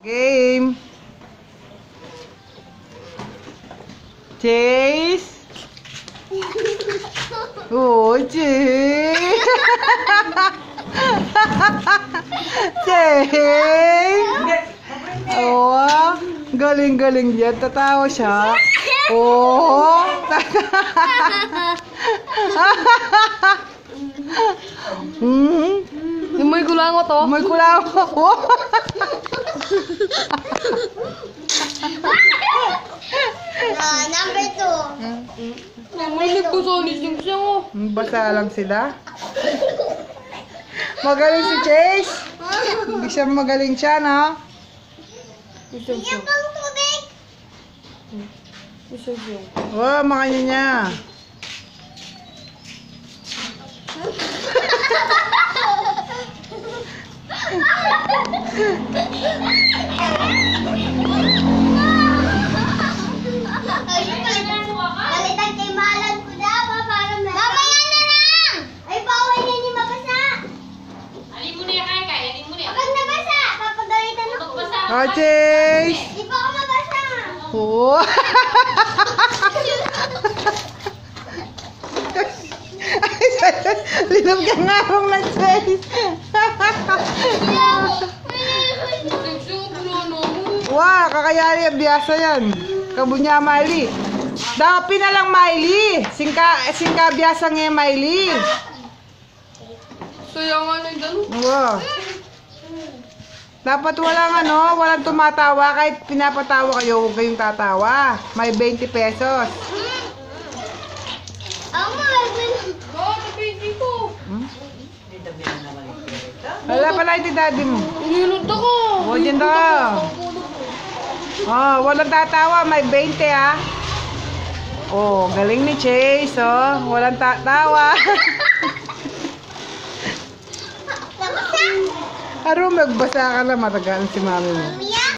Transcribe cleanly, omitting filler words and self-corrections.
Game. Chase. Oh, Chase. Chase. Oh, galing-galing yan. Tatawa siya. Oh. May kulango to. May kulango. Oh. Number 2. Namilig ko sa ulising siya ko. Basa lang sila. Magaling si Chase. Hindi siya magaling siya, no? Bigyan pang tubig. Oh, makanya niya. Balitan kay Malan ko daw. Para mamaya na lang. Ay, bawal yan yung mabasa. Alin mo na yan kaya? Alin mo na yan? Kapag nabasa, papagalitan ako. Oh, Chase. Di pa ako mabasa. Oh. Linom ka nga akong na Chase. Wow, kakayari ang biyasa yan. Kabunya Miley. Dapi na lang Miley. Singka biyasa nga Miley. Sayangan na yung Wow. Dapat walang tumatawa. Kahit pinapatawa kayo, huwag kayong tatawa. May 20 pesos. Ako, Baby ko. Wala pala yung daddy mo. Inilunta ko. O, dyan daw. Oh, walang tatawa. May 20 ah. Oh, galing ni Chase. Oh, walang tatawa. nabasa. Aro, magbasa ka na. Matagal si mami mo.